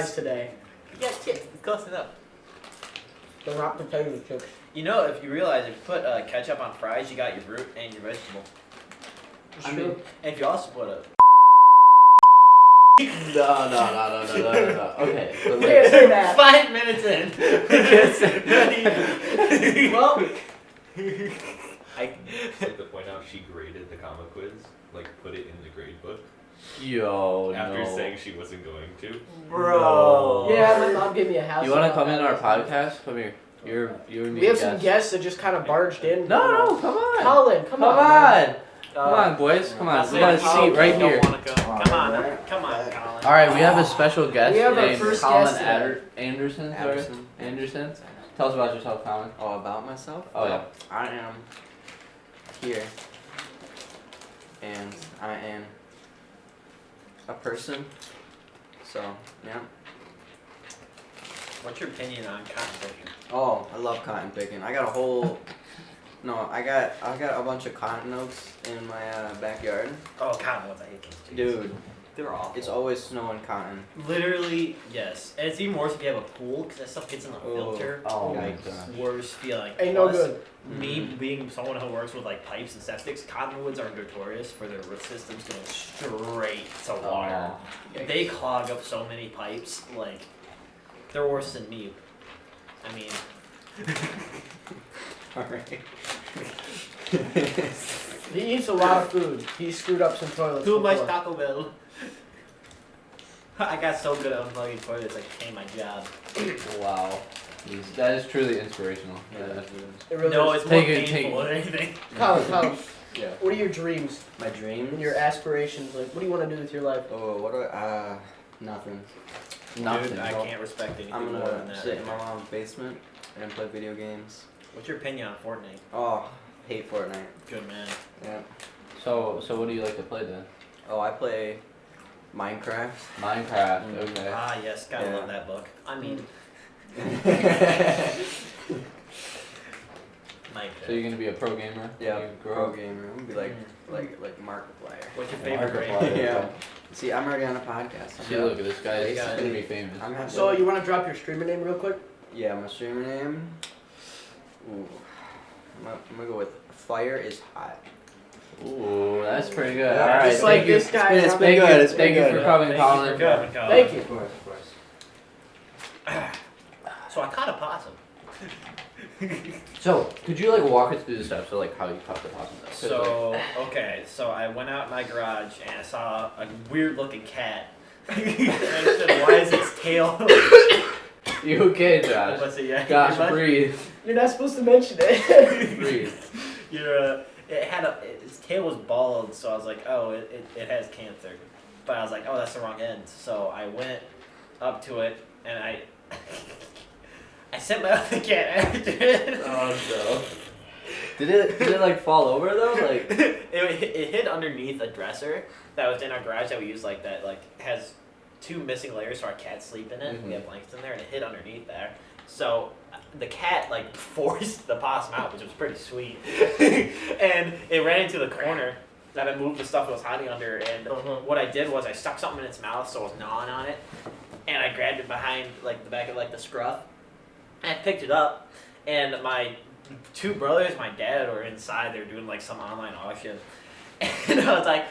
fries today. Yeah, chips. It's close enough. They're not potato chips. You know, if you realize if you put ketchup on fries, you got your fruit and your vegetable. I mean, And if you also put a... No. Okay. you can't say that. 5 minutes in. Well, I Just like to point out, she graded the comic quiz, like put it in the grade book, Yo, after no. saying she wasn't going to. Bro. yeah, my mom gave me a house. You want to on come in that. our podcast? Come here. You and me. We have some guests that just kind of barged in. No, come on. Colin, come on. Man. Come on, boys. Come on. We got a seat right here. Come on, Colin. All right, we have a special guest We have our named first Colin guest today. Anderson. Anderson. Anderson. Tell us about yourself, Colin. Oh, about myself? Oh, yeah. I am here. And I am a person. So, yeah. What's your opinion on cotton picking? Oh, I love cotton picking. I got a whole... No, I got a bunch of cotton oaks in my backyard. Oh, cottonwoods, I hate those trees. Dude, They're awful. it's always snowing cotton. Literally, yes. And it's even worse if you have a pool, because that stuff gets in the filter. Oh my Yikes. god. Worst feeling. Ain't no Plus, good. Me being someone who works with like pipes and septics, cottonwoods are notorious for their root systems going straight to water. Oh. They clog up so many pipes, like they're worse than me. I mean, Alright. He eats a lot of food. He screwed up some toilets. too much before. Taco Bell. I got so good at unplugging toilets, I became my job. Wow. That is truly inspirational. Yeah. It really No, is. it's more Take it, painful than anything. Colin, Yeah. what are your dreams My dreams? and your aspirations? Like, what do you want to do with your life? Oh, what do I... Nothing. Nothing. Dude, I can't respect anything I'm more than gonna that. sit in my mom's basement and play video games. What's your opinion on Fortnite? Oh, hate Fortnite. Good man. Yeah. So what do you like to play then? Oh, I play Minecraft. Minecraft. Mm. Okay. Ah, yes, gotta Yeah. love that book. I mean, Minecraft. So you're gonna be a pro gamer? Yeah, when you grow pro up? gamer. I'm gonna be like Markiplier. What's your favorite grade? Markiplier. Yeah. See, I'm already on a podcast. See, look at this guy. He's Yeah. gonna be famous. I'm happy. So, you want to drop your streamer name real quick? Yeah, my streamer name. Ooh. I'm gonna go with Fire is Hot. Ooh, that's pretty good. Yeah, All right, Just like thank you. this guy. It's been Thank good, you. it's been Thank you good. for coming, Thank Colin. you for coming, Colin. Thank you. Of course. So I caught a possum. So, could you like walk us through the steps of like how you caught the possum? though? 'Cause, So, okay, so I went out in my garage and I saw a weird looking cat. And I said, why is its tail? like, you okay, Josh? What's it, yeah, Josh, you're breathe. You're not supposed to mention it. Breathe. Its tail was bald, so I was like, oh, it has cancer. But I was like, oh, that's the wrong end. So I went up to it and I sent my other cat after it. Oh no. Did it like fall over though? Like it hid underneath a dresser that was in our garage that we use like that has two missing layers so our cats sleep in it. Mhm. We have blankets in there and it hid underneath there. So the cat like forced the possum out, which was pretty sweet. And it ran into the corner that I moved the stuff it was hiding under, and what I did was I stuck something in its mouth so it was gnawing on it, and I grabbed it behind like the back of like the scruff. I picked it up, and my two brothers, my dad, were inside. They were doing like some online auction, and I was like,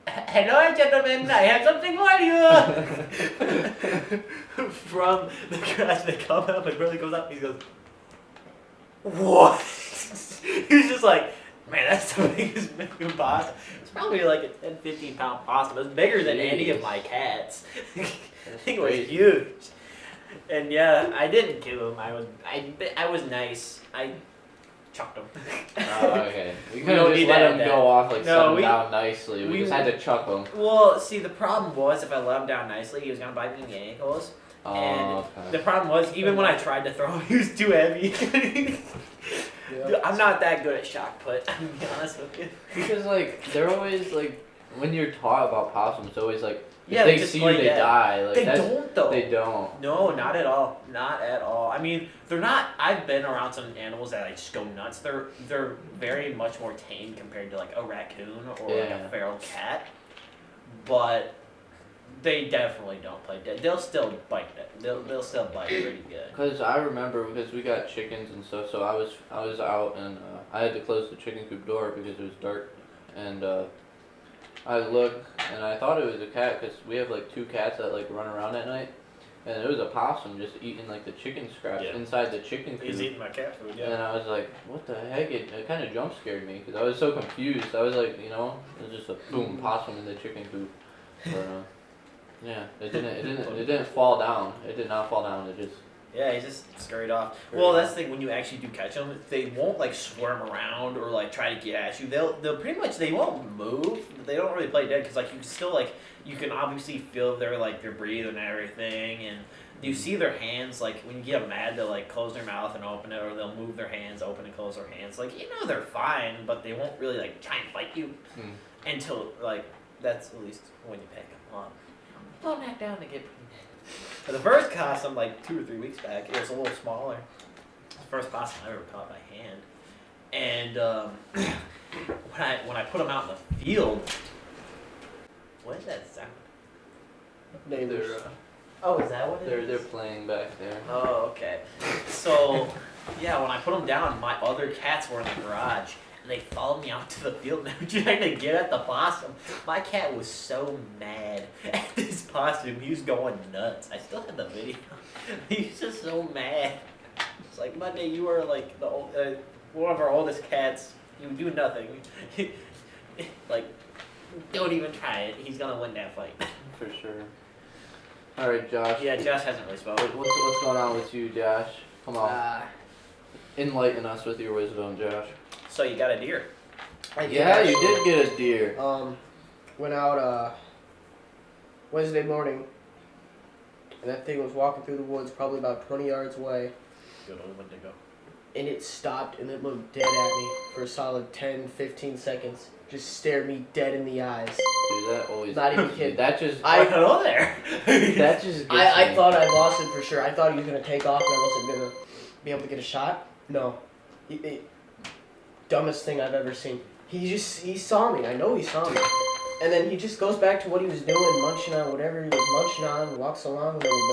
"Hello, gentlemen, I have something for you." From the garage, they come up. My brother goes up. He goes, "What?" He's just like, "Man, that's the biggest possum." It's probably like a 10, 15-pound possum. It was bigger than any of my cats. I think it was crazy. huge. And yeah, I didn't kill him. I was nice. I chucked him. Oh, okay. We We could don't have just need let that- him that- go off like No, set him we- down nicely. We we- just had to chuck him. Well, see, the problem was if I let him down nicely, he was gonna bite me in the ankles. Oh, And okay. the problem was, even when I tried to throw him, he was too heavy. Dude, I'm not that good at shock put. I'm gonna be honest with you. Because like they're always like when you're taught about possums, it's always like if Yeah, they they just see you play they dead. die. Like They that's, don't though. They don't. No, not at all. Not at all. I mean, they're not. I've been around some animals that like just go nuts. They're very much more tame compared to like a raccoon or like Yeah. a feral cat. But They definitely don't play dead. They'll still bite it. They'll still bite pretty good. Cause I remember because we got chickens and stuff, so I was out and I had to close the chicken coop door because it was dark, and I looked and I thought it was a cat because we have like 2 cats that like run around at night, and it was a possum just eating like the chicken scraps Yeah. inside the chicken coop. He's eating my cat food. And Yeah. I was like, what the heck? It kind of jump scared me because I was so confused. I was like, it was just a boom possum in the chicken coop. But, yeah, it didn't fall down. It did not fall down. It just. Yeah, he just scurried off. Well, that's the thing. When you actually do catch them, they won't like swarm around or like try to get at you. They'll pretty much they won't move. But they don't really play dead because like you can still like you can obviously feel their breathing and everything, and you see their hands like when you get them mad they'll like close their mouth and open it, or they'll move their hands, open and close their hands. Like they're fine, but they won't really like try and fight you until like that's at least when you pick them up. They'll knock down and get. The first possum, like 2 or 3 weeks back, it was a little smaller. It's the first possum I ever caught by hand. And when I put them out in the field, what is that sound? Neighbors. They're Oh, is that what it is? they're playing back there. Oh, okay. So, yeah, when I put them down, my other cats were in the garage. And they followed me out to the field and they were trying to get at the possum. My cat was so mad at this possum. He was going nuts. I still have the video. He was just so mad. It's like, Monday, you are like the one of our oldest cats. You do nothing. Like, don't even try it. He's going to win that fight. For sure. All right, Josh. Yeah, Josh hasn't really spoken. What's going on with you, Josh? Come on. Enlighten us with your wisdom, Josh. So you got a deer. Yeah, you did get a deer. Went out Wednesday morning, and that thing was walking through the woods, probably about 20 yards away, Good old Wendigo. and it stopped and it looked dead at me for a solid 10, 15 seconds. Just stared me dead in the eyes. Dude, that always. Not even kidding. That just. Hello there. That just. Gets I me. thought I lost it for sure. I thought he was gonna take off and I wasn't gonna be able to get a shot. No, dumbest thing I've ever seen. He saw me. I know he saw me, and then he just goes back to what he was doing, munching on whatever he was munching on, walks along a little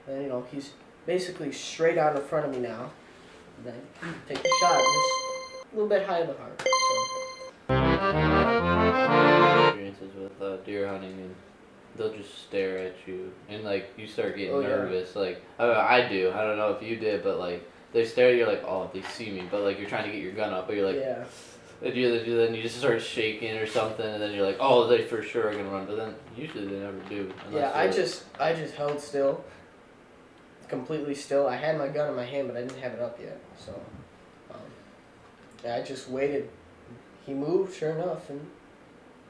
bit, and he's basically straight out in front of me now. And then take the shot, just a little bit high in the heart. So. Experiences with deer hunting, and they'll just stare at you, and like you start getting Oh, yeah. nervous. Like I do. I don't know if you did, but like they stare at you like, oh, they see me, but like you're trying to get your gun up, but you're like, Yeah. then you just start shaking or something, and then you're like, oh, they for sure are gonna run, but then usually they never do. Yeah, I just held still, completely still. I had my gun in my hand, but I didn't have it up yet. So, yeah, I just waited. He moved, sure enough, and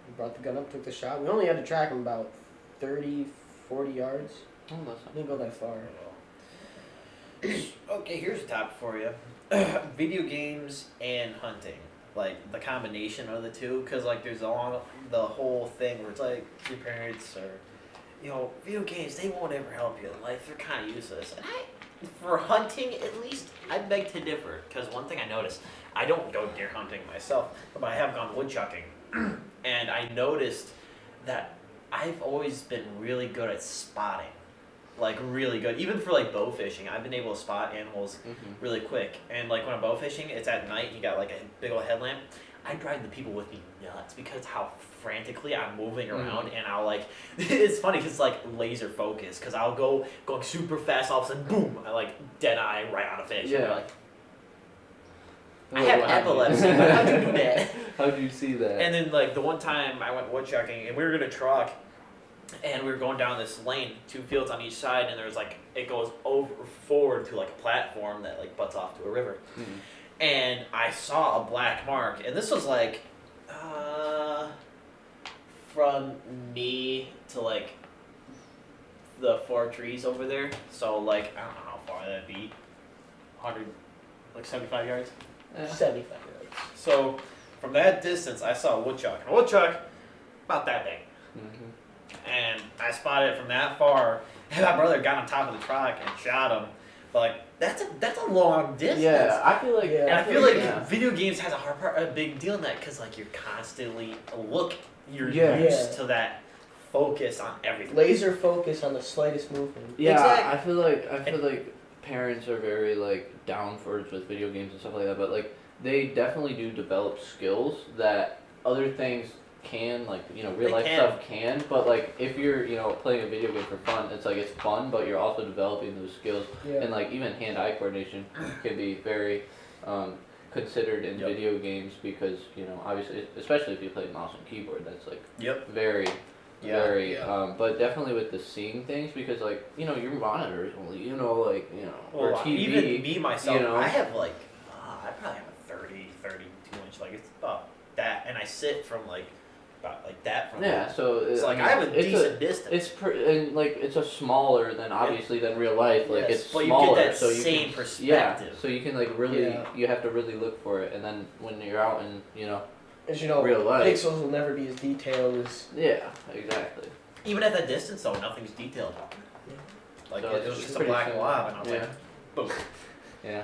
he brought the gun up, took the shot. We only had to track him about 30, 40 yards. Oh, that's not Didn't go that far. Okay, here's a topic for you. Video games and hunting. Like, the combination of the two. Because, like, there's the whole thing where it's like your parents or, video games, they won't ever help you in life. They're kind of useless. And for hunting, at least, I beg to differ. Because one thing I noticed, I don't go deer hunting myself, but I have gone woodchucking. And I noticed that I've always been really good at spotting. Like, really good. Even for, like, bow fishing, I've been able to spot animals really quick. And, like, when I'm bow fishing, it's at night, and you got, like, a big old headlamp. I drive the people with me nuts because how frantically I'm moving around, and I'll, like, it's funny because it's, like, laser focus, because I'll going super fast, all of a sudden, boom, I, like, dead eye right on a fish. Yeah. And they're like, I have epilepsy. How'd you do that? How'd you see that? And then, like, the one time I went woodchucking, and we were in a truck, and we were going down this lane, 2 fields on each side, and there's, like, it goes forward to, like, a platform that, like, butts off to a river. And I saw a black mark, and this was, like, from me to, like, the 4 trees over there. So, like, I don't know how far that'd be. 100, like, 75 yards? 75 yards. So, from that distance, I saw a woodchuck. And a woodchuck, about that big. And I spotted it from that far. And my brother got on top of the truck and shot him. But, like, that's a long distance. Yeah, I feel like. Yeah. And I feel like yeah. video games has a big deal in that because, like, you're constantly you're Yeah. used to that focus on everything. Laser focus on the slightest movement. Yeah, Exactly. I feel like parents are very like down for it with video games and stuff like that, but like they definitely do develop skills that other things can, like, you know, real They life can. stuff can, but like if you're, you know, playing a video game for fun, it's like it's fun, but you're also developing those skills, Yeah. and like even hand-eye coordination can be very considered in Yep. video games because, you know, obviously, especially if you play mouse and keyboard, that's like Yep. very Yeah, very yeah. but definitely with the seeing things, because like, you know, your monitors only, you know, like, you know, or Well, TV, even me myself, you know. I have like, I probably have a 32 inch, like it's about that, and I sit from like about like that from. Yeah, so It's like mean, I have a it's decent distance. it's and like it's a smaller than obviously than real life, like Yes, it's but smaller, you get that so you same can, perspective. so you can like really, Yeah. you have to really look for it, and then when you're out in, you know, As you know, real life. pixels will never be as detailed as. yeah, exactly. Even at that distance, though, nothing's detailed. Like So it it's was just a pretty black similar. blob, and I was Yeah. like, boom. Yeah.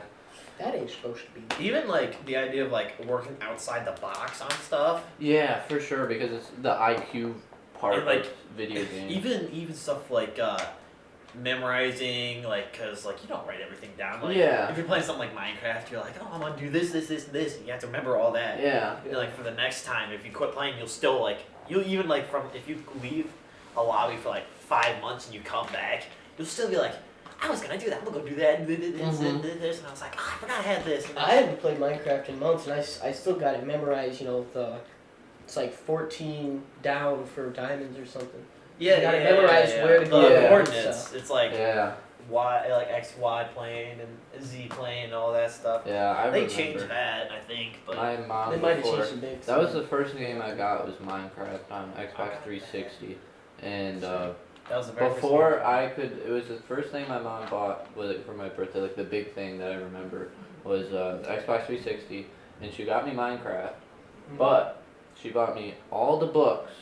That ain't supposed to be. Even like the idea of like working outside the box on stuff, Yeah, for sure, because it's the IQ part And, like, of video games. even stuff like memorizing, like, cause like you don't write everything down. Like, Yeah. if you're playing something like Minecraft, you're like, oh, I'm gonna do this, this, this, this. And you have to remember all that. Yeah. And, like for the next time, if you quit playing, you'll still like you'll even like from if you leave a lobby for like 5 months and you come back, you'll still be like, I was gonna do that. I'm gonna go do that and this, and I was like, oh, I forgot I had this. And I haven't played Minecraft in months, and I still got it memorized. You know, it's like 14 down for diamonds or something. yeah, you gotta memorize where to the go. Yeah. coordinates. It's like Yeah. Y, like X, Y plane and Z plane and all that stuff. Yeah, I They remember. changed that, I think, but My mom They might have before, changed some big. that was the first game I got was Minecraft on Xbox 360, and that was the very before first game. I could, it was the first thing my mom bought was like for my birthday. Like the big thing that I remember was the Xbox 360, and she got me Minecraft, but she bought me all the books.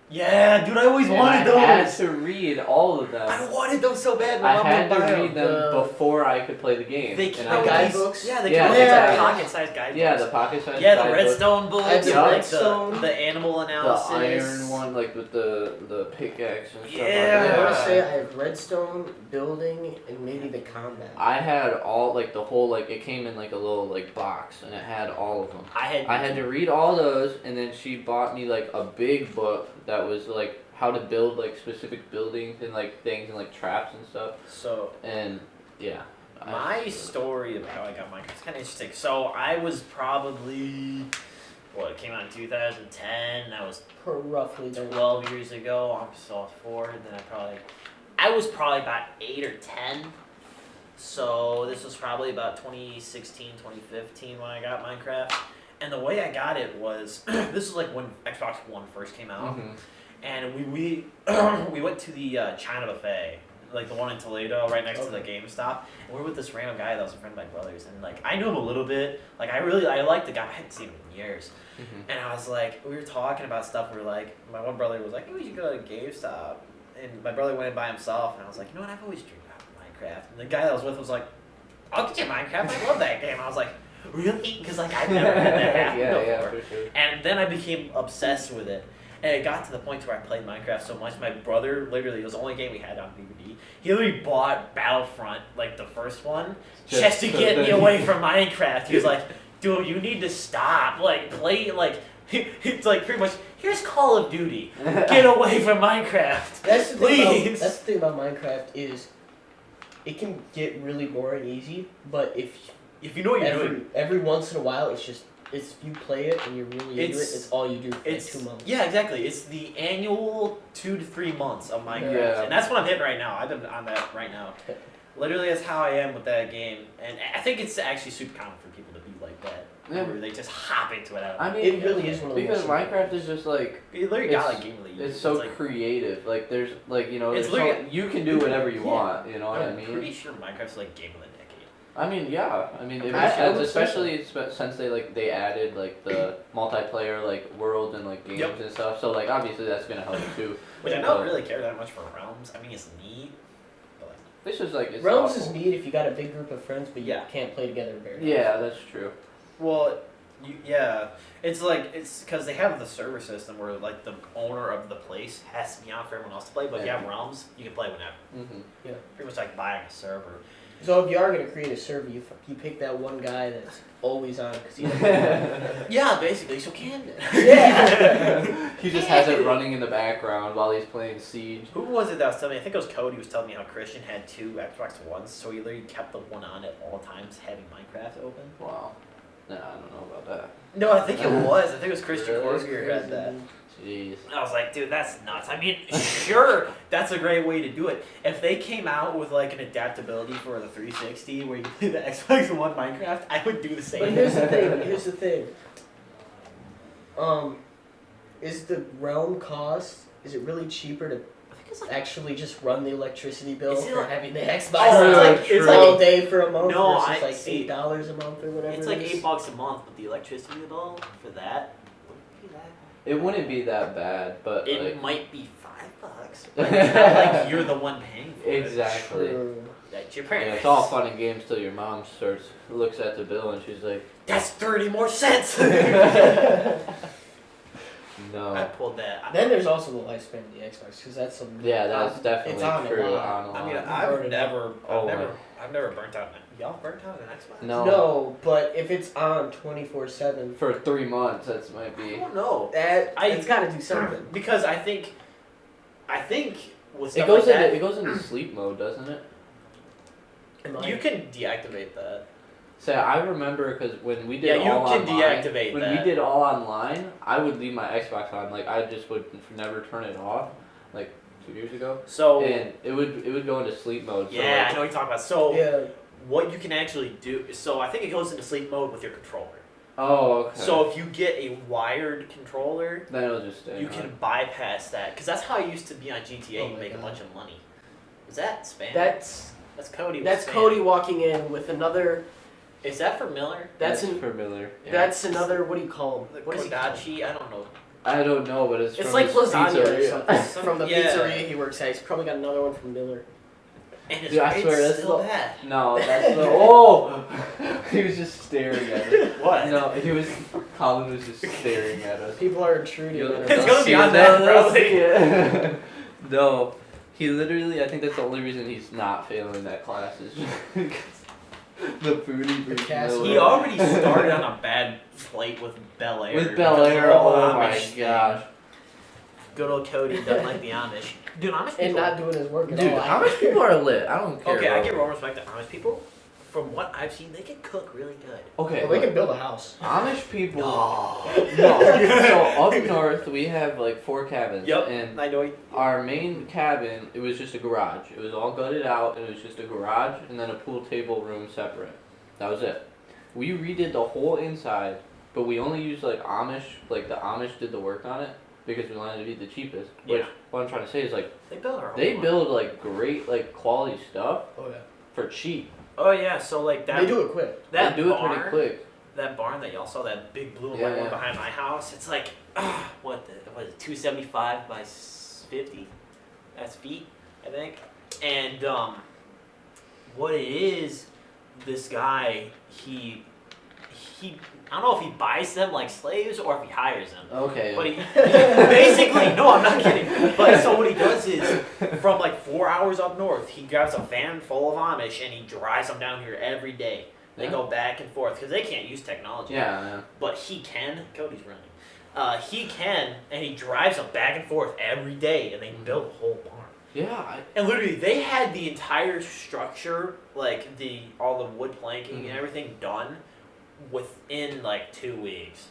Yeah, dude, I always And wanted I had those. to read all of them. I wanted those so bad. My I mom had would to buy read them The- before I could play the game. They and came I out got- guide with these, books? yeah, they Yeah, came out with yeah, like yeah. pocket-sized guide Yeah, books. the pocket size. Yeah, the guide books. redstone books, I have the like redstone. the animal The analysis. iron one, like with the pickaxe and stuff Yeah. like I want that. to say I have redstone, building, and maybe the combat. I had all like the whole like it came in like a little like box and it had all of them. I had to read all those, and then she bought me like a big book that was like how to build like specific buildings and like things and like traps and stuff. So And yeah. my story about how I got Minecraft is kind of interesting. So I was probably it came out in 2010. That was For roughly then. 12 years ago. I'm so 4. Then I was probably about 8 or 10. So this was probably about 2016, 2015 when I got Minecraft. And the way I got it was this was like when Xbox One first came out. Mhm. And we we went to the China buffet, like the one in Toledo, right next to the GameStop. And we were with this random guy that was a friend of my brother's, and like I knew him a little bit. Like I liked the guy. I hadn't seen him in years. Mhm. And I was like, we were talking about stuff. We were like, my one brother was like, hey, we should go to GameStop. And my brother went in by himself, and I was like, you know what? I've always dreamed about Minecraft. And the guy that I was with was like, I'll get you Minecraft. I love that game. I was like, really? Because like I've never had that happen yeah, before. for sure. And then I became obsessed with it. And it got to the point where I played Minecraft so much, my brother, literally, it was the only game we had on DVD. He literally bought Battlefront, like the first one, just to get me away from Minecraft. He was like, dude, you need to stop. Like, play, like, it's like pretty much, here's Call of Duty. Get away from Minecraft. That's the thing. Please. That's the thing about Minecraft is, it can get really boring easy. But if you know what you're doing. every once in a while, if you play it and you're really into it, it's all you do for like 2 months. Yeah, exactly. It's the annual 2 to 3 months of Minecraft. Yeah. And that's what I'm hitting right now. I've been on that right now. Literally, that's how I am with that game. And I think it's actually super common for people to be like that. Yeah. Where they just hop into it. I mean, It really is one of the because most. Minecraft is just like You literally got It's- like Game of the Year. it's so like, creative. Like there's like, you know, It's there's literally- you can do whatever you Yeah. want. You know what I I'm mean? pretty sure Minecraft's like Game of the Decade. I mean, yeah. I mean, it I- makes I sense, would say especially since they added like the multiplayer like world and like games Yep. and stuff. So like obviously that's gonna help too. Which I don't really care that much for Realms. I mean, it's neat. But like, This is like it's Realms awful. is neat if you got a big group of friends, but you Yeah. can't play together very. Yeah, that's true. well, Yeah, it's like it's because they have the server system where like the owner of the place has to be on for everyone else to play. But if you have realms, you can play whenever. Mm-hmm. Pretty much like buying a server. So if you are gonna create a server, you pick that one guy that's always on because you. Yeah, basically. So Camden. Yeah. He just has it running in the background while he's playing Siege. Who was it that was telling me? I think it was Cody was telling me how Christian had 2 Xbox Ones, so he literally kept the one on at all times, having Minecraft open. Wow. Nah, I don't know about that. No, I think it was. I think it was Christian Really? Corsier had that. Jeez. I was like, dude, that's nuts. I mean, sure, that's a great way to do it. If they came out with like an adaptability for the 360 where you play the Xbox One Minecraft, I would do the same. But here's the thing. Here's the thing. Is the realm cost? Is it really cheaper to I think it's like, actually just run the electricity bill Is it for like- having the Xbox Oh, on it's all like- day for a month No, versus like see, $8 a month or whatever? it's it like is? $8 a month, but the electricity bill for that wouldn't be that. It wouldn't be that bad, but It like, might be $5. But it's not like you're the one paying for it. exactly. True. That's your Yeah, parents. it's all fun and games till your mom looks at the bill and she's like, That's 30 more cents. I no. pulled that. Then there's also the lifespan of the Xbox because that's a Yeah, that's definitely it's on true. a lot. On a lot. I mean, I've never burnt out. Y'all burnt out an Xbox? No. but if it's on 24/7, For 3 months, that might I be. don't know. it's got to do something. Because I think with stuff It goes like into that, it goes into sleep mode, doesn't it? you can deactivate that. So I remember because when we did Yeah, you all can online, deactivate when that. we did all online, I would leave my Xbox on. Like I just would never turn it off. Like 2 years ago, So and it would go into sleep mode. So yeah, I like, know what you're talking about. So Yeah. what you can actually do. So I think it goes into sleep mode with your controller. oh, okay. So if you get a wired controller, then it'll just stay. you on. can bypass that because that's how it used to be on GTA. Oh You my make a God. bunch of money. Is that spam? That's Cody. with that's spam. Cody walking in with another. Is that for Miller? That's familiar. Yeah. That's another. What do you call him? The What is he called? Kodachi? I don't know. I don't know, but it's It's from like his lasagna or pizzeria. something from the Yeah. pizzeria he works at. He's probably got another one from Miller. And his Dude, I rate's swear, that's still the- bad. No, that's the oh. He was just staring at us. What? No, Colin was just staring at us. People are intruding. You'll- on It's us. gonna be on No, that, they'll probably. see it. No, he literally. I think that's the only reason he's not failing that class is because the food he brings. cast- Miller. He already started on a bad plate with Bel Air. with Bel Air. Oh my gosh. Good old Cody doesn't like the Amish. Dude, Amish people. And not doing his work at Dude, all. how much people are lit? I don't care. Okay, I bro. give all respect to Amish people. From what I've seen, they can cook really good. Okay, Well, they look, can build a house. Amish people. No. No. So up north we have like 4 cabins. Yep. And I know. our main cabin, it was just a garage. It was all gutted out, and it was just a garage, and then a pool table room separate. That was it. We redid the whole inside, but we only used like Amish. Like the Amish did the work on it because we wanted to be the cheapest. Which Yeah. what I'm trying to say is like They build our they own. build like great like quality stuff Oh yeah. for cheap. Oh yeah, so like that. They do it quick. That they do barn, it pretty quick. That barn that y'all saw, that big blue and Yeah, white one yeah. behind my house. It's like what is it, 275 by 50? That's feet, I think. And what it is, this guy he I don't know if he buys them like slaves or if he hires them. Okay. But he basically, no, I'm not kidding. But so what he does is, from like 4 hours up north, he grabs a van full of Amish and he drives them down here every day. They Yeah. go back and forth because they can't use technology. Yeah. But he can. Cody's running. He can, and he drives them back and forth every day, and they build a whole barn. Yeah. And literally, they had the entire structure, like all the wood planking and everything done within like 2 weeks.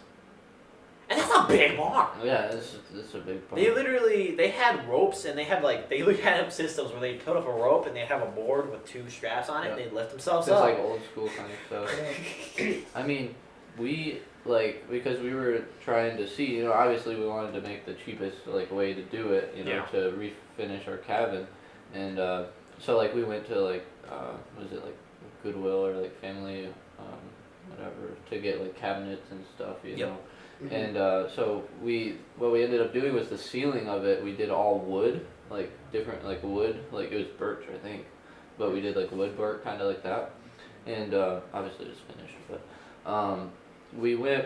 And that's a big barn. Yeah, this is a big part. They had ropes and they had systems where they put up a rope and they'd have a board with 2 straps on it and they'd lift themselves It's up. like old school kind of stuff. I mean, we because we were trying to see, obviously we wanted to make the cheapest way to do it, Yeah. to refinish our cabin, and so we went to was it Goodwill or Family, whatever, to get cabinets and stuff, you Yep. know. And so what we ended up doing was the ceiling of it. We did all wood, different wood, it was birch, I think, but we did wood work, kind of like that. And obviously it was finished, but we went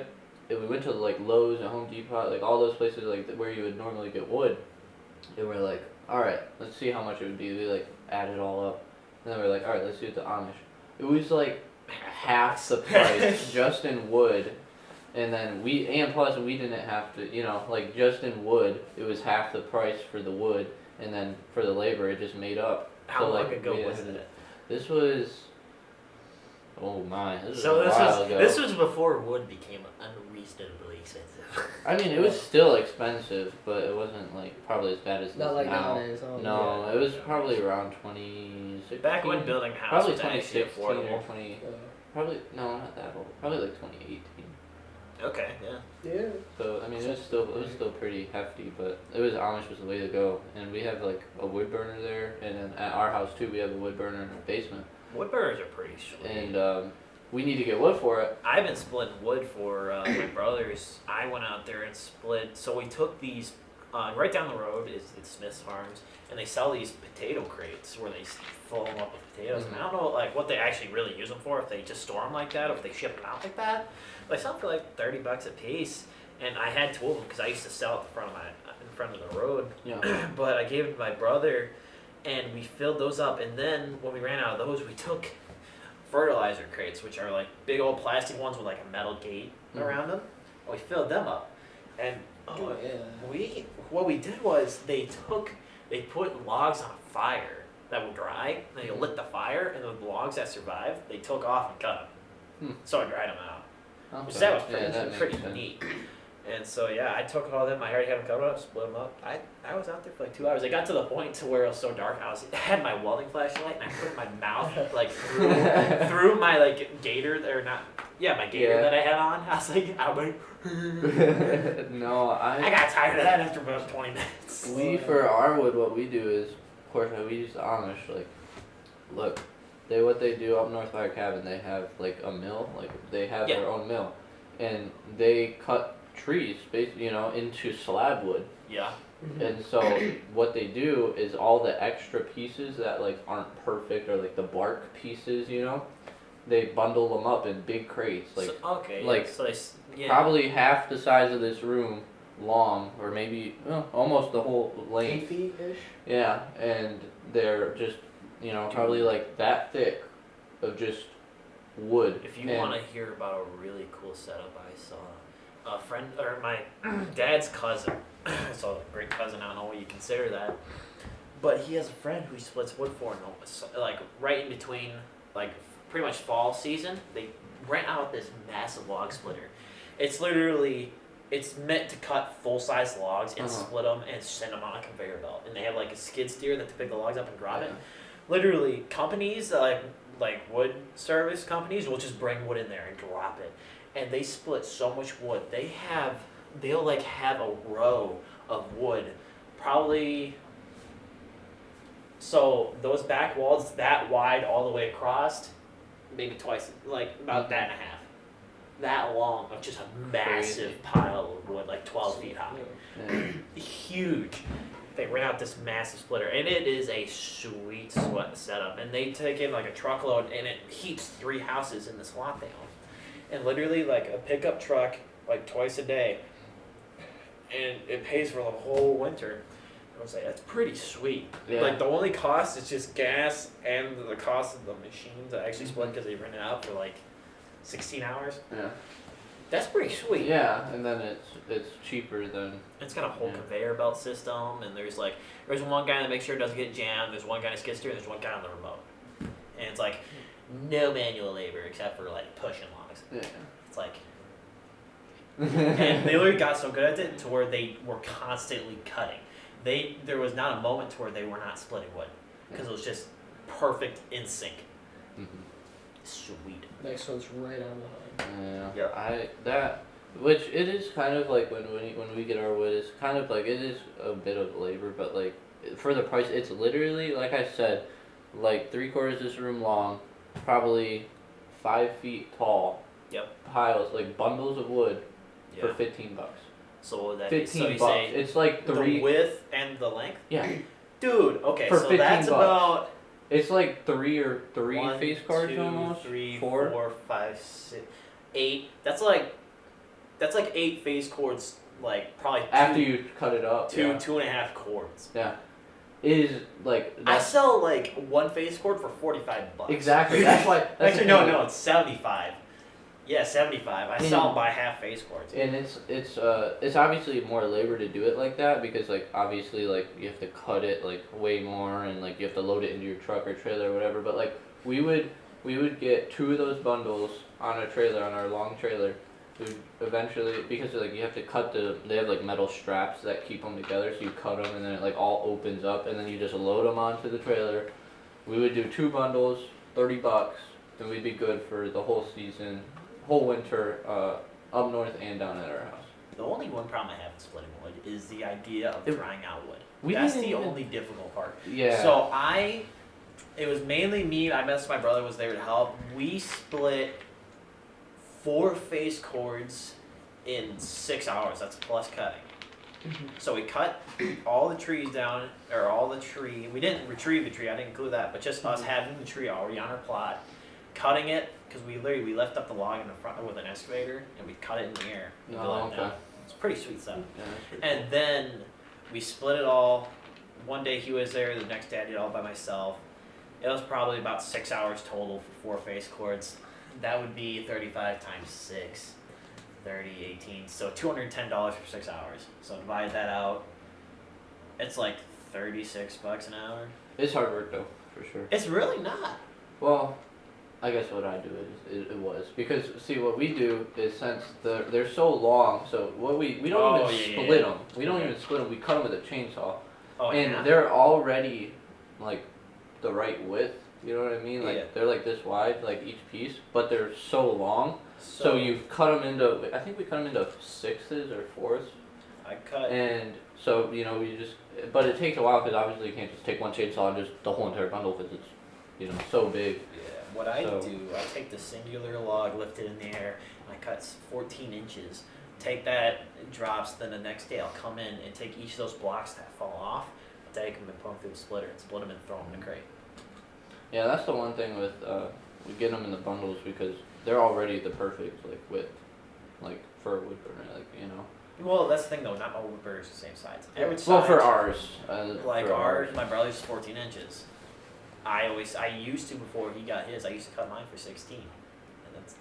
we went to like Lowe's and Home Depot, like all those places like where you would normally get wood. And we're like, all right, let's see how much it would be. We like add it all up, and then we're like, all right, let's do it the Amish. It was like half the price just in wood, and then plus we didn't have to, like just in wood, it was half the price for the wood, and then for the labor, it just made up. How So, long like, ago we was had- it? This was. Oh my! This was So a while ago. this was before wood became unreasonably expensive. I mean, it was still expensive, but it wasn't like probably as bad as Not this like now. nowadays. Oh, No, it was probably around 2016. Back when building a house probably was actually 2016 or affordable. 20. Yeah. Probably no, not that old. Probably like 2018. Okay, yeah. Yeah. So I mean, it was still pretty hefty, but it was Amish was the way to go. And we have like a wood burner there, and then at our house too, we have a wood burner in our basement. Wood burners are pretty sweet. And we need to get wood for it. I've been splitting wood for my brothers. I went out there and split. So we took these, right down the road is Smith's Farms, and they sell these potato crates where they fill them up with potatoes. And I don't know like what they actually really use them for, if they just store them like that or if they ship them out like that. But I sell them for like $30 a piece, and I had two of them because I used to sell at the front of in front of the road. Yeah. But I gave it to my brother, and we filled those up. And then when we ran out of those, we took fertilizer crates, which are like big old plastic ones with like a metal gate around them. And we filled them up. And Oh yeah. what we did was they put logs on a fire that would dry. And they lit the fire, and the logs that survived, they took off and cut them. So I dried them out. Which Okay. that was Yeah, that pretty makes sense. neat. And so yeah, I took all of them. I already had them cut up, split them up. I was out there for like 2 hours. It got to the point to where it was so dark. I had my welding flashlight, and I put my mouth like through my like gator or not. Yeah, my gator Yeah. that I had on. I was like, No, I got tired of that after about 20 minutes. We for our wood, what we do is, of course, we use the Amish. Like, look, what they do up north by our cabin, they have like a mill. Like they have Yeah. their own mill, and they cut trees, basically, into slab wood. Yeah. And so what they do is all the extra pieces that like aren't perfect or like the bark pieces, they bundle them up in big crates, like So, okay. like, yeah, so they yeah. probably half the size of this room long, or maybe almost the whole 8 length. feet ish. Yeah, and they're just probably like that thick of just wood. If you And- want to hear about a really cool setup, I saw a friend or my dad's cousin. So great cousin, I don't know what you consider that, but he has a friend who he splits wood for, and like right in between, like pretty much fall season, they rent out this massive log splitter. It's meant to cut full size logs and split them and send them on a conveyor belt, and they have like a skid steer that to pick the logs up and drop it. Literally, companies like wood service companies will just bring wood in there and drop it, and they split so much wood. They'll like have a row of wood, probably. So those back walls that wide all the way across, maybe twice, like about that and a half, that long of just a massive pile of wood, like 12 feet high, huge. They rent out this massive splitter, and it is a sweet setup. And they take in like a truckload, and it heats 3 houses in this lot they own. And literally like a pickup truck, like twice a day, and it pays for the whole winter. I was like, that's pretty sweet. Yeah. Like the only cost is just gas and the cost of the machines that actually split because they rent it out for like 16 hours. Yeah. That's pretty sweet. Yeah, and then it's cheaper than. It's got a whole Yeah. conveyor belt system, and there's one guy that makes sure it doesn't get jammed. There's one guy that skid steer, and there's one guy on the remote. And it's like no manual labor except for like pushing logs. Yeah. It's like. And they literally got so good at it to where they were constantly cutting. There was not a moment to where they were not splitting wood because it was just perfect in sync. Sweet. Next one's right on behind. Yeah. Which it is kind of like when we get our wood, it's kind of like it is a bit of labor, but like for the price, it's literally like I said, like 3/4 this room long, probably 5 feet tall. Yep. Piles like bundles of wood Yeah. for $15. So what would that be? So $15. you say It's like the 3. width and the length? Yeah. Dude, okay, For so 15 that's bucks. about It's like three one, face cards 2, almost. 3, 4. 4, 5, 6, 8. That's like That's like 8 face cords, like probably After you cut it up. 2.5 cords. Yeah. Is like I sell like 1 face cord for $45. exactly. That's why. That's Actually, no, it's 75. Yeah, 75. I sell them by half face cords. And it's obviously more labor to do it like that because like obviously like you have to cut it like way more and like you have to load it into your truck or trailer or whatever. But like we would get 2 of those bundles on a trailer, on our long trailer. We would eventually, because like you have to cut they have like metal straps that keep them together, so you cut them and then it like all opens up and then you just load them onto the trailer. We would do 2 bundles, $30, and we'd be good for the whole season, whole winter, up north and down at our house. The only one problem I have with splitting wood is the idea of drying out wood. We That's didn't the even- only difficult part. Yeah. So it was mainly me. I messed. My brother was there to help. We split 4 face cords in 6 hours. That's plus cutting. So we cut all the trees down, or all the tree. We didn't retrieve the tree. I didn't include that, but just us having the tree already on our plot, cutting it because we left up the log in the front with an excavator and we cut it in the air. And Oh, let it okay. down. It's pretty sweet stuff. Yeah, that's pretty And then we split it all. One day he was there, the next day I did it all by myself. It was probably about 6 hours total for 4 face cords. That would be 35 times 6, 30, 18. So $210 for 6 hours. So divide that out. It's like $36 an hour. It's hard work though, for sure. It's really not. Well, I guess what I do is it was because see what we do is since they're so long, so what we don't Oh, even yeah, split yeah. them. We don't Okay. even split them. We cut them with a chainsaw, Oh, and yeah. they're already like the right width. You know what I mean? Like Yeah. they're like this wide, like each piece, but they're so long. So you cut them into. I think we cut them into 6s or 4s, I cut. and so you know you just. But it takes a while because obviously you can't just take one chainsaw and just the whole entire bundle because it's so big. Yeah, what I So- do, I take the singular log, lift it in the air, and I cut 14 inches. Take that, it drops, then the next day I'll come in and take each of those blocks that fall off, take them and put them through the splitter and split them and throw them in the crate. Yeah, that's the one thing with we get them in the bundles because they're already the perfect like width, like for a wood burner, like you know. Well, that's the thing though, not all wood burners are the same size. Average Well, size, for ours, like for ours, my brother's 14 inches. I used to before he got his, I used to cut mine for 16. And that's,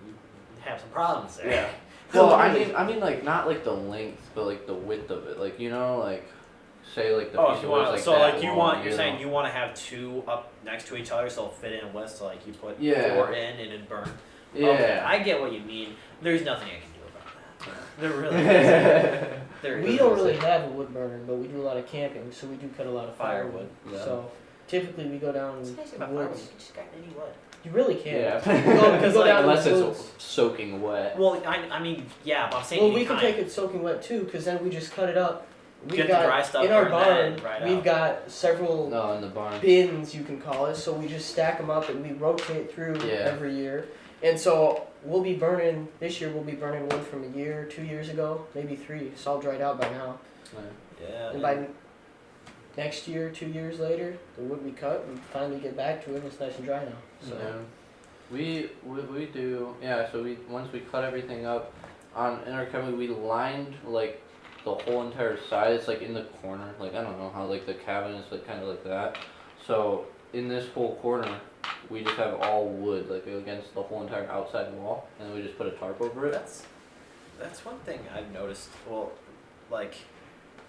you have some problems there. Yeah. Well, I mean, like not like the length, but like the width of it. Like you know, like say like the piece if you of wood's want, like so that like you long, want, you're know? saying you want to have 2 up next to each other so they'll fit in with, so like you put Yeah. 4 in and it burn. Yeah. Okay, I get what you mean. There's nothing I can do about that. There really isn't. There We really don't really isn't. have a wood burner, but we do a lot of camping, so we do cut a lot of firewood. Yeah. So typically we go down It's in nice the about firewood, woods. you can just grab any wood. You really can. Yeah. Because like, Unless the it's woods. soaking wet. Well, I mean, yeah, but I'm saying Well, you we can kind. take it soaking wet too, because then we just cut it up. We've Get the got dry stuff in our burn barn. that and dry it We've out. got several No, in the barn. bins, you can call it. So we just stack them up and we rotate through Yeah. every year. And so we'll be burning this year. We'll be burning wood from a year, 2 years ago, maybe 3. It's all dried out by now. Yeah. And by next year, 2 years later, the wood we cut, we finally get back to it. And it's nice and dry now. So Yeah. We do so once we cut everything up in our cabin we lined like the whole entire side. It's like in the corner, like I don't know how like the cabin is like kind of like that. So in this whole corner we just have all wood like against the whole entire outside wall, and we just put a tarp over it. That's one thing I've noticed. Well, like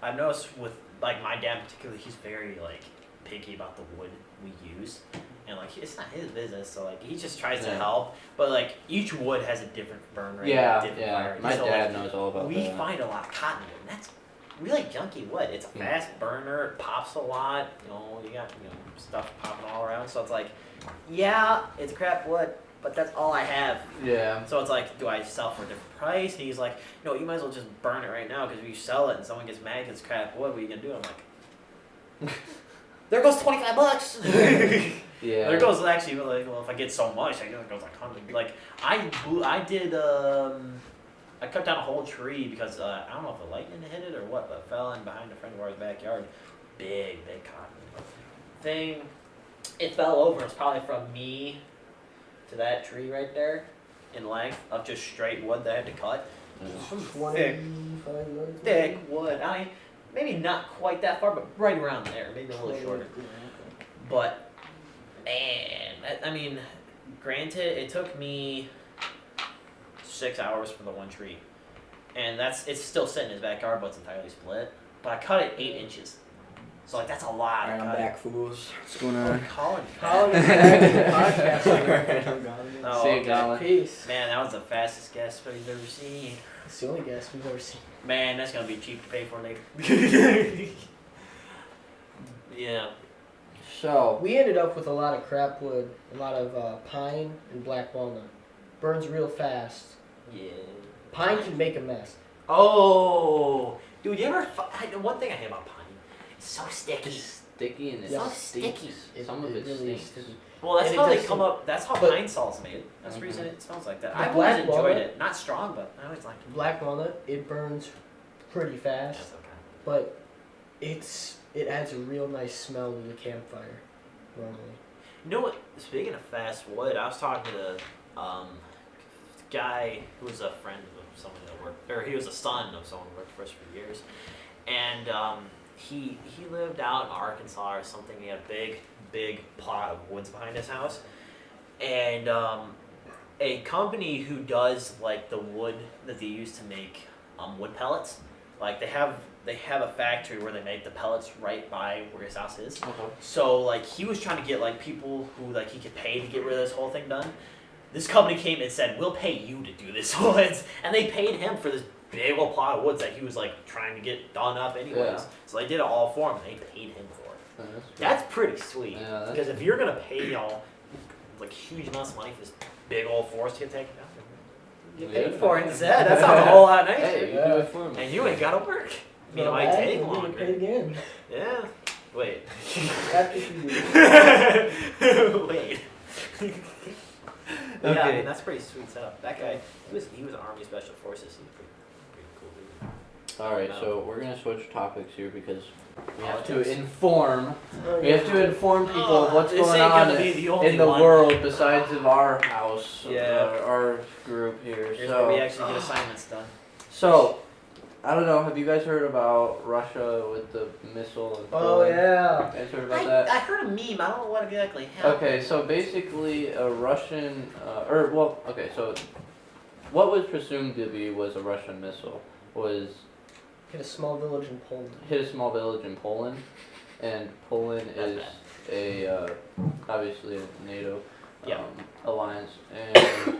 I've noticed with like my dad particularly, he's very like picky about the wood we use, and like it's not his business, so like he just tries to Yeah. help. But like each wood has a different burn rate, Yeah, different yeah. fire. My So, dad like, knows all about we that. find a lot of cottonwood, and that's really junky wood. It's a Yeah. fast burner, it pops a lot. You got stuff popping all around. So it's like, yeah, it's crap wood, but that's all I have. Yeah. So it's like, do I sell for a different price? And he's like, no, you might as well just burn it right now because if you sell it and someone gets mad because it's crap wood, what are you gonna do? I'm like, there goes $25. Yeah. There goes actually like, well, if I get so much, I know it goes like 100. Like I did I cut down a whole tree because I don't know if the lightning hit it or what, but it fell in behind a friend of ours' backyard. Big cotton thing. It fell over. It's probably from me to that tree right there in length of just straight wood that I had to cut. thick, 25 yards. thick wood. I mean, maybe not quite that far, but right around there. Maybe a little shorter. But man, I mean, granted, it took me 6 hours for the one tree, and it's still sitting in his backyard, but it's entirely split. But I cut it 8 inches, so like that's a lot. Alright, of I'm cutting. back, fools. What's going on? Colin. Colin is back to the podcast. Oh, See you, okay. Colin. Peace. Man, that was the fastest gas we've ever seen. It's the only gas we've ever seen. Man, that's gonna be cheap to pay for later. Yeah. So, We ended up with a lot of crap wood, a lot of pine and black walnut. Burns real fast. Yeah. Pine can make a mess. Oh, dude, you ever? One thing I hate about pine, it's so sticky. it's sticky and it Yeah. stinks. It- Some of it it really stinks. is sticky. Well, that's And it how they doesn't- come up. That's how but- pine salt's made. That's the reason it smells like that. The I've always black enjoyed walnut- it. Not strong, but I always liked it. Black walnut, it burns pretty fast, That's okay. but it adds a real nice smell to the campfire. Normally. You know what? Speaking of fast wood, I was talking to the guy who was a friend of someone that worked, or he was a son of someone who worked for us for years, and he lived out in Arkansas or something. He had a big plot of woods behind his house, and a company who does like the wood that they use to make wood pellets, like they have a factory where they make the pellets right by where his house is. Okay. So like he was trying to get like people who like he could pay to get rid of this whole thing done. This company came and said, "We'll pay you to do this woods," and they paid him for this big old plot of woods that he was like trying to get done up anyways. Yeah. So they did it all for him. And they paid him for it. That's pretty sweet. Yeah, that's- Because if you're gonna pay y'all like huge amounts of money for this big old forest to get taken down, you get paid Yeah. for it instead. That sounds a whole lot nicer. Hey, you do it for me. And you ain't gotta work. I mean, it Go might back take and longer. get paid again. Yeah. Wait. After you do. Wait. Yeah, I Okay. mean, that's pretty sweet setup. That guy, he was Army Special Forces. He's pretty cool dude. Alright, No. so we're gonna switch topics here because we have to Politics. inform. Oh, We have to inform people of what's This going ain't on gonna be the only in the one. world besides of our house, Yeah. our group here. Here's where we So, actually get assignments done. so I don't know. Have you guys heard about Russia with the missile? And Oh Poland? yeah. You guys heard about that? I heard a meme. I don't know what exactly happened. Okay, so basically a Russian, so what was presumed to be was a Russian missile was Hit a small village in Poland. hit a small village in Poland, and Poland That's is obviously a NATO Yeah. alliance, and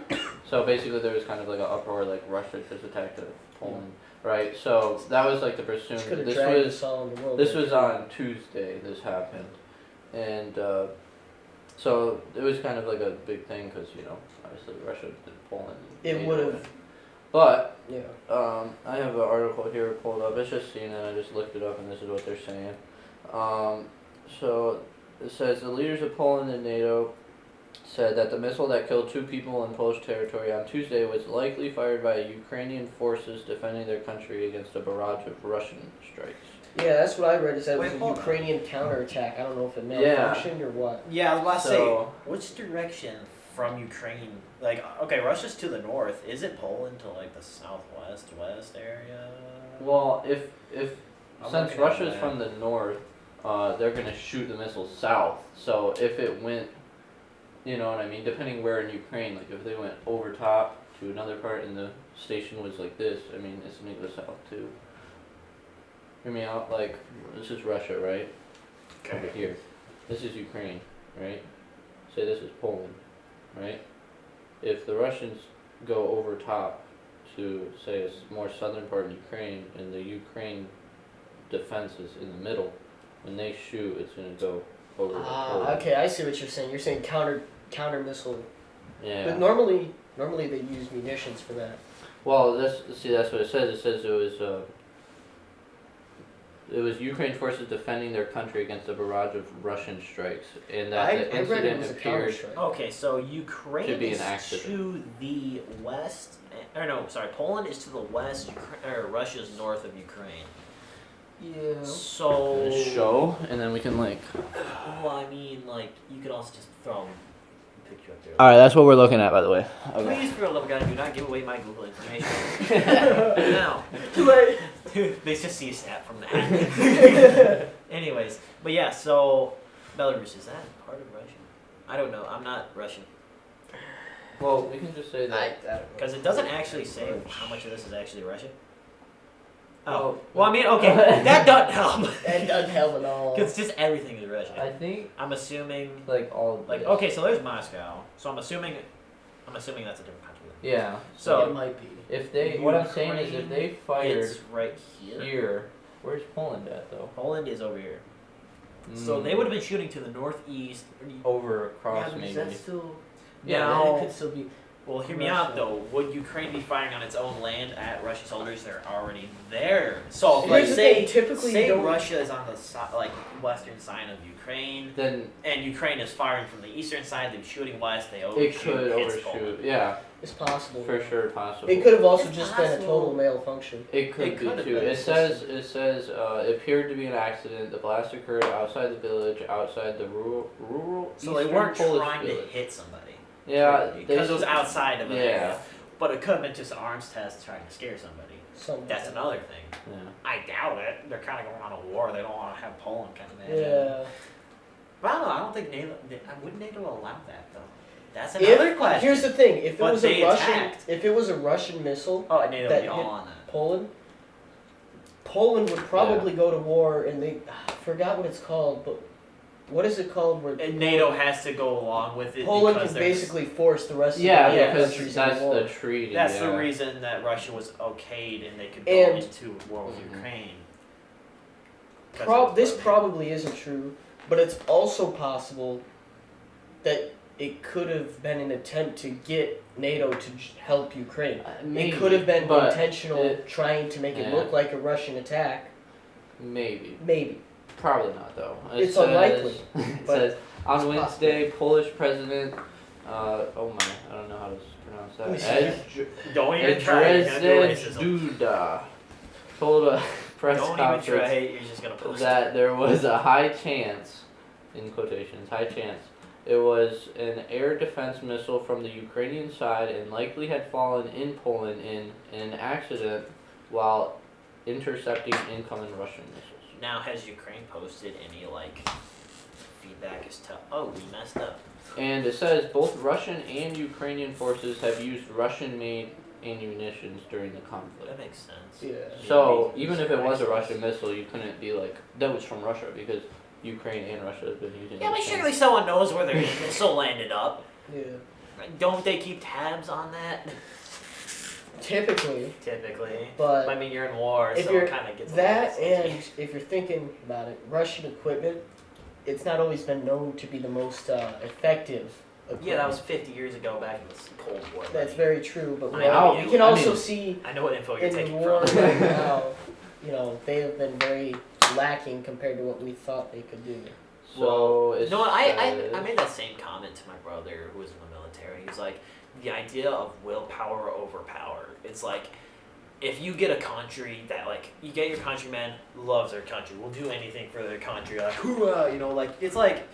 so basically there was kind of like an uproar, like Russia just attacked Poland, right? So that was like the presumed. Could have This dragged was us all in the world. this was on Tuesday. This happened, and so it was kind of like a big thing because obviously Russia and Poland. It NATO. would have. But Yeah. I have an article here pulled up. It's just CNN. I just looked it up, and this is what they're saying. So it says the leaders of Poland and NATO said that the missile that killed 2 people in Polish territory on Tuesday was likely fired by Ukrainian forces defending their country against a barrage of Russian strikes. Yeah, that's what I read. It said it Wait, was a hold on. Ukrainian counterattack. I don't know if it Yeah. malfunctioned or what. Yeah, I was about to So- say, which direction from Ukraine? Like, okay, Russia's to the north. Is it Poland to like the southwest, west area? Well, if I'm since looking at Russia's that. from the north, they're gonna shoot the missiles south. So if it went, you know what I mean, depending where in Ukraine, like if they went over top to another part and the station was like this, I mean it's gonna go south too. Hear me out. Like this is Russia, right? Over here. This is Ukraine, right? Say this is Poland, right? If the Russians go over top to say a more southern part of Ukraine and the Ukraine defense is in the middle, when they shoot, it's gonna go over the Poland. Okay, I see what you're saying. You're saying counter missile. Yeah. But normally they use munitions for that. Well, that's what it says. It says it was Ukraine forces defending their country against a barrage of Russian strikes, and that I the read it incident was a appeared. counter-strike. Okay, so Ukraine Should be an is accident. to the west. Or no, sorry, Poland is to the west. Or Russia's north of Ukraine. Yeah. So. Show, and then we can like. Well, I mean, like you could also just throw picture up there. All right, that's what we're looking at, by the way. Please, for the love of God, do not give away my Google information. No. Too late. They just see a snap from that. Anyways, but yeah, so Belarus, is that part of Russia? I don't know. I'm not Russian. Well, we can just say that. Because it doesn't actually say how much of this is actually Russian. Well, Oh. Well, I mean, okay, that doesn't help. That doesn't help at all. Because just everything is Russian. I think I'm assuming. like all of Like, this. okay, so there's Moscow. So I'm assuming that's a different country. Yeah. So it might be. If they, what I'm saying is, if they fired it's right here. here, where's Poland at though? Poland is over here. So they would have been shooting to the northeast. over across Yeah, but maybe. is that still? Yeah, Now- it could still be. Well, hear me out though. Would Ukraine be firing on its own land at Russian soldiers that are already there? So, Here's like, the say, thing, typically say you don't- Russia is on the like western side of Ukraine, Then and Ukraine is firing from the eastern side. They're shooting west. They it overshoot. could hits overshoot. Poland. Yeah, It's possible. for sure possible. It could have also It's just been a total possible. malfunction. It could It be could have too. been. It says it appeared to be an accident. The blast occurred outside the village, outside the rural So they eastern weren't Polish trying village. to hit somebody. Yeah, because it was outside of an Yeah. area. But it could have been just an arms test trying to scare somebody. Something. That's another thing. Yeah. I doubt it. They're kind of going on a war. They don't want to have Poland kind of imagine. Yeah. But I don't know. I don't think NATO. Wouldn't NATO allow that though? That's another question. Here's the thing: if it But was a they Russian, attacked. if it was a Russian missile, Oh, NATO would that be all hit- on that. Poland would probably go to war, and I forgot what it's called, but what is it called? Where And NATO has to go along with it. Poland because can there's- basically force the rest Yeah, of the yeah, because countries that's into war. the treaty. That's yeah. the reason that Russia was okayed and they could go And- into war with Mhm. Ukraine. 'Cause of This the- probably isn't true, but it's also possible that it could have been an attempt to get NATO to help Ukraine. Maybe, It could have been but intentional, it- trying to make it yeah. look like a Russian attack. Maybe. Maybe. Probably not though. It's unlikely, It but says on it's Wednesday, Polish President. Oh my, I don't know how to pronounce Let me that. see. Don't even try. You're gonna do Edrezed racism. Duda told a press Don't even conference try it. You're just gonna post that there was a high chance, in quotations, high chance, it was an air defense missile from the Ukrainian side and likely had fallen in Poland in an accident while intercepting incoming Russian missiles. it. Now, has Ukraine posted any like feedback as to we messed up? And it says both Russian and Ukrainian forces have used Russian-made ammunitions during the conflict. That makes sense. Yeah. So even if it was a Russian missile, you couldn't be like that was from Russia because Ukraine and Russia have been using. Yeah, the but same- surely someone knows where their missile landed up. Yeah. Right? Don't they keep tabs on that? Typically, Typically. but I mean, you're in war, if so you're it kind of gets that, a little and if you're thinking about it, Russian equipment, it's not always been known to be the most effective. Equipment. Yeah, that was 50 years ago back in the Cold War. That's buddy. very true, but I well, know, you can I also mean- see I know what info you're in the taking war from. right now, they have been very lacking compared to what we thought they could do. So it No, I says- made that same comment to my brother who was in the military. He's like, the idea of willpower over power. It's like, if you get a country that like you get your countryman loves their country, will do anything for their country, like hoorah, like it's like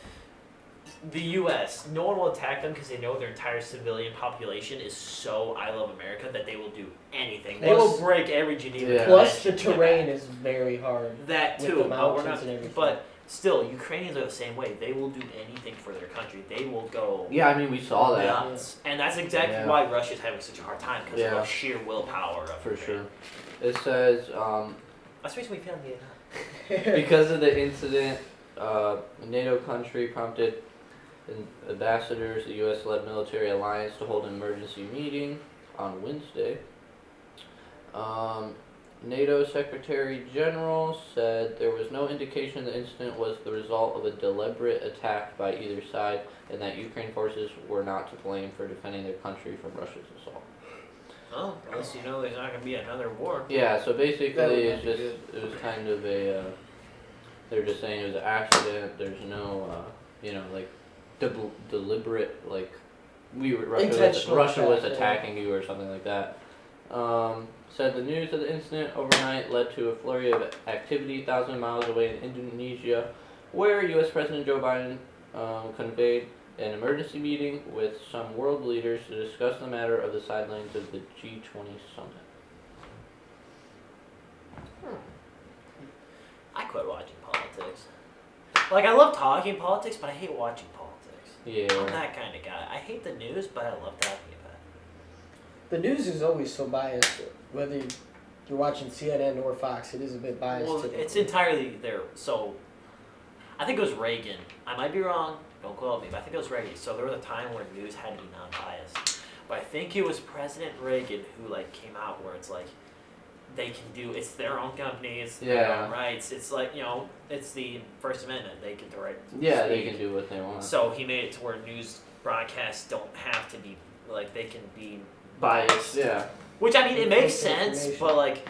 the U.S. No one will attack them because they know their entire civilian population is so I love America that they will do anything. They will Plus- break every Geneva Yeah. Plus, the Convention to get terrain back. is very hard. That with too, the but we're mountains not. and everything. But still, Ukrainians are the same way. They will do anything for their country. They will go Yeah, I mean we saw that nuts, and that's exactly Yeah. why Russia's having such a hard time because Yeah. of the sheer willpower of for Ukraine. sure. It says That's the reason we failed Vietnam. because of the incident, a NATO country prompted ambassadors, the U.S.-led military alliance, to hold an emergency meeting on Wednesday. NATO Secretary General said there was no indication the incident was the result of a deliberate attack by either side and that Ukraine forces were not to blame for defending their country from Russia's assault. Well, at least you know there's not gonna be another war. Yeah, so That would basically not it's be just, good. it was kind of a, they're just saying it was an accident, there's no, like, deliberate, like, Intentional Russia was attack, yeah. attacking you or something like that. Said the news of the incident overnight led to a flurry of activity 1,000 miles away in Indonesia, where U.S. President Joe Biden conveyed an emergency meeting with some world leaders to discuss the matter of the sidelines of the G20 summit. I quit watching politics. Like, I love talking politics, but I hate watching politics. I'm Yeah. that kind of guy. I hate the news, but I love talking about it. The news is always so biased, whether you're watching CNN or Fox. It is a bit biased. Well, typically. it's entirely there. So, I think it was Reagan. I might be wrong. Don't quote me, but I think it was Reagan. So there was a time where news had to be non-biased. But I think it was President Reagan who like came out where it's like they can do. It's their own company. It's their Yeah. own rights. It's like it's the First Amendment. They get the right. To Yeah, they speak. can do what they want. So he made it to where news broadcasts don't have to be like they can be Biased, yeah. Which I mean, it makes False sense, information. but like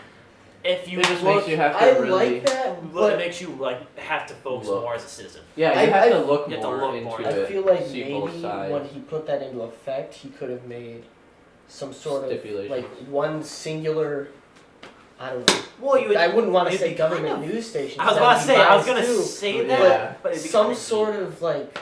if you It just look, makes you have to I really. like that, it but makes you like have to focus Look. more as a citizen. Yeah, I- you have I- to look you have to more look into more. it. I feel like see maybe both sides. when he put that into effect, he could have made some sort of Stipulations. like one singular. I don't know. Well, you would, I wouldn't want to it'd say be government kind of- news station. I was 'cause about to that'd say be I was biased gonna too. say Yeah. that, but it'd be Some kind of sort of like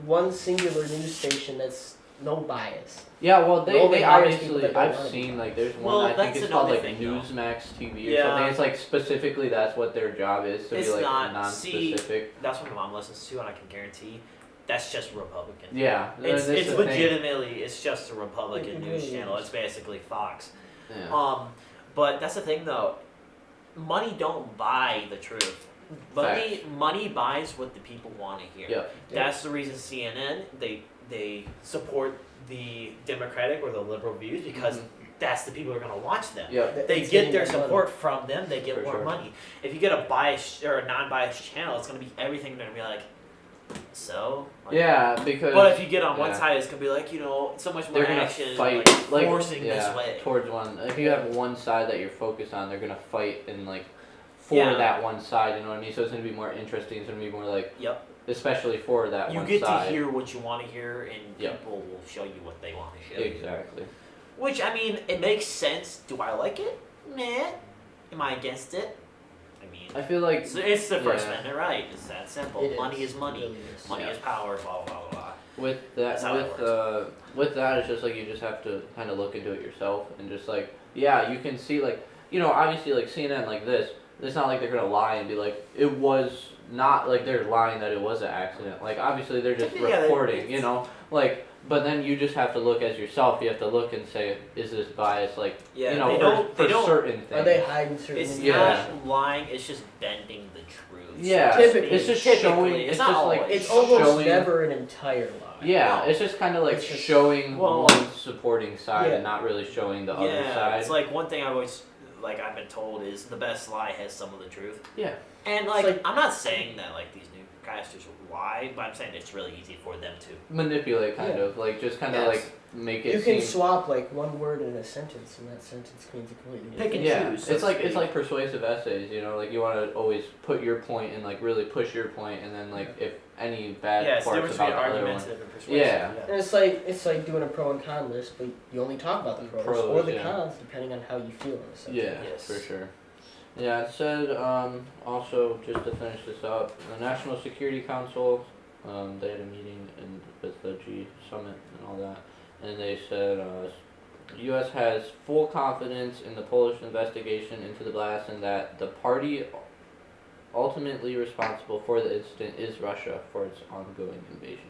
one singular news station that's no bias. Yeah, well, It only they hires people obviously, that don't I've wanna be seen, biased. like, there's one, Well, I think that's it's called, another like, thing, though. Newsmax TV or Yeah. something. It's, like, specifically that's what their job is, to It's be, like, not- non-specific. That's what my mom listens to, and I can guarantee that's just Republican. Yeah. It's that's it's the thing. legitimately it's just a Republican It news really channel. is. It's basically Fox. Yeah. But that's the thing though. Money don't buy the truth. Money buys what the people want to hear. Yeah. That's the reason CNN they support the Democratic or the liberal views because that's the people who are going to watch them. Yeah. They It's get getting their that money. support from them. They get For more sure. money. If you get a biased or a non-biased channel, it's going to be everything. They're going to be like, so. Like, Yeah, because But if you get on one yeah. side, it's going to be like so much more they're gonna action, fight, like, forcing yeah, this way. towards one. If you have one side that you're focused on, they're gonna fight and, like, for Yeah. that one side, you know what I mean? So it's gonna be more interesting, it's gonna be more, like, Yep. especially for that You one get side. to hear what you want to hear, and Yep. people will show you what they want to show you. Exactly. Which, I mean, it makes sense. Do I like it? Nah. Am I against it? I mean, I feel like it's the First yeah. Amendment right. It's that simple. It Money is money. It really is. Money Yeah. is power, blah, blah, blah, blah. with that, That's how it with that, it's just like you just have to kind of look into it yourself and just like, yeah, you can see like, you know, obviously like CNN like this. It's not like they're gonna lie and be like, it was not like they're lying that it was an accident. Like obviously they're just Yeah, reporting, you know, like. But then you just have to look as yourself. You have to look and say, is this bias? Like, Yeah, you know, they for, don't- for they don't- certain things. Are they hiding certain It's Yeah. not lying, it's just bending the truth. Yeah, Typically. it's just Typically, showing. it's It's not just like always. It's almost showing, never an entire lie. Yeah, No. it's just kind of like It's just- showing well, one supporting side yeah. and not really showing the other Yeah, side. it's like one thing I've always, I've been told is the best lie has some of the truth. Yeah. And, It's like- I'm not saying that, these newscasters lie, but I'm saying it's really easy for them to. Manipulate, kind Yeah. of like just kind of Yes. like make it You can seem. swap like one word in a sentence, and that sentence means a completely Pick different. and Yeah, choose, so it's to like it's speak. like persuasive essays, you know, like you want to always put your point and like really push your point, and then like if any bad Yeah, it's the parts difference about between the other one. argumentative and persuasive. Yeah. And it's like doing a pro and con list, but you only talk about the pros, Pros, or the yeah. cons depending on how you feel on the subject. Yeah, Yes. for sure. Yeah, it said also just to finish this up, the National Security Council, they had a meeting with the G summit and all that, and they said U.S. has full confidence in the Polish investigation into the blast and that the party ultimately responsible for the incident is Russia for its ongoing invasion.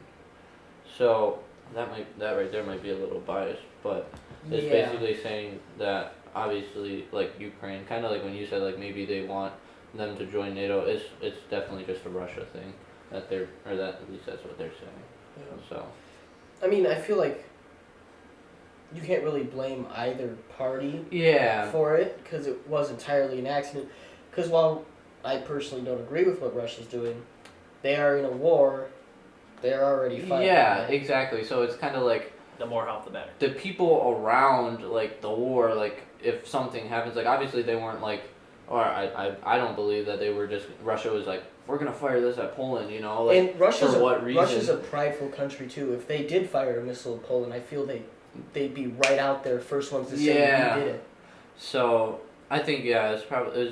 So that right there might be a little biased, but it's Yeah. basically saying that obviously like Ukraine, kind of like when you said like maybe they want them to join NATO, it's definitely just a Russia thing that they're, or that at least that's what they're saying. Yeah. So I mean, I feel like you can't really blame either party yeah, for it because it was entirely an accident. Because while I personally don't agree with what Russia's doing, they are in a war. They're already fighting. yeah, right? exactly. So it's kind of like The more help, the better. the people around like the war, like if something happens, like obviously they weren't like, or I don't believe that they were just, Russia was like, we're gonna fire this at Poland, you know, like And Russia's for what reason? Russia's a prideful country too. If they did fire a missile at Poland, I feel they'd be right out there, first ones to say Yeah. we did it. So I think it was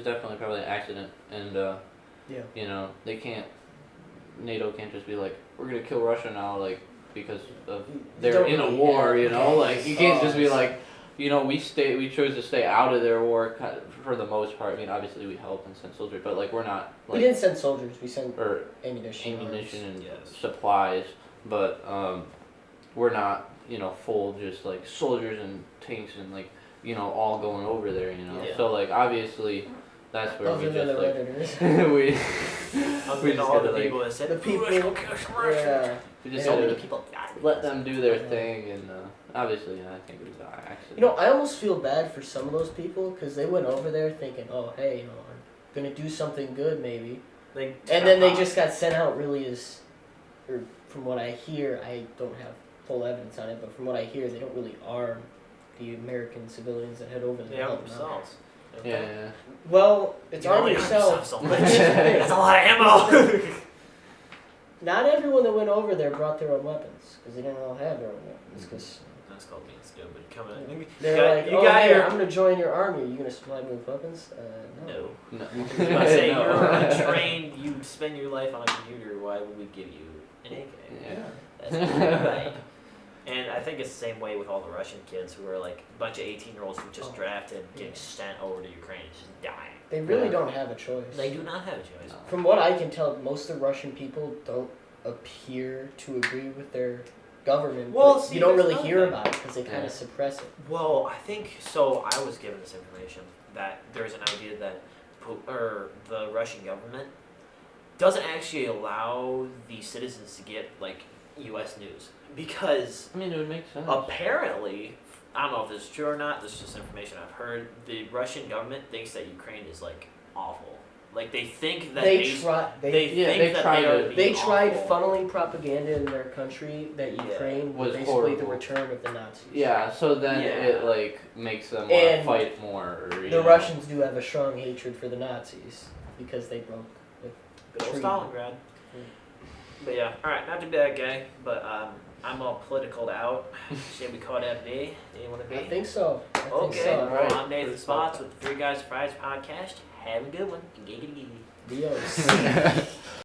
definitely probably an accident, and Yeah. you know NATO can't just be like we're gonna kill Russia now, like because of You they're don't in a really war, have you know. Like you can't just be cause. like, you know, we chose to stay out of their war for the most part. I mean, obviously we helped and sent soldiers, but like we're not We like didn't send soldiers. We sent or ammunition. ammunition and Yes. supplies, but we're not, you know, full just like soldiers and tanks and like, you know, all going over there, you know. Yeah. So like obviously that's where Other we than the just like Redditors. we Other we than just all gotta the like people that said The people- "Let's go kill some Russians." Yeah. we just So gotta many people died. let them do their thing, and obviously I think it was an accident. You know, I almost feel bad for some of those people because they went over there thinking, oh, hey, you know, I'm gonna do something good maybe, They and then they just got sent out really as, or from what I hear, I don't have full evidence on it, but from what I hear, they don't really arm the American civilians that head over there. they to arm help them out. themselves. don't they? Yeah. Well, it's You arm only yourself. so but much. here's the thing. That's a lot of ammo. Not everyone that went over there brought their own weapons because they didn't all have their own weapons. Because That's called being stupid. Come on. they're like, you oh, got hey, your. I'm gonna join your army. Are you gonna supply me with weapons? No. No. No. I was about to say, No. you're untrained, you spend your life on a computer, why would we give you an AK? Yeah. That's not right. And I think it's the same way with all the Russian kids who are like a bunch of 18-year-olds who just drafted, getting sent over to Ukraine, just dying. They really Yeah. don't have a choice. They do not have a choice. No. From what I can tell, most of the Russian people don't appear to agree with their government. Well, but see, you don't there's really another hear thing. about it because they kind Yeah. of suppress it. Well, I think so. I was given this information that there's an idea that the Russian government doesn't actually allow the citizens to get like U.S. news because I mean, it would make sense. apparently, I don't know if this is true or not. This is just information I've heard. The Russian government thinks that Ukraine is like awful. Like they think that They they try. they They think they that try they are to- being they tried awful. funneling propaganda in their country that Yeah. Ukraine Was was basically the horrible. return of the Nazis. Yeah, so then Yeah. it like makes them want to And fight more. Or, you The know. Russians do have a strong hatred for the Nazis because they broke. Good old True. Stalingrad. But yeah, all right, not to be that guy, but I'm all politicaled out. Should we call that B? Do you want to be? I think so. I think Okay, so. Alright. well, I'm Nathan Spots with the Three Guys Fries podcast. Have a good one. Giggity giggity. Dios.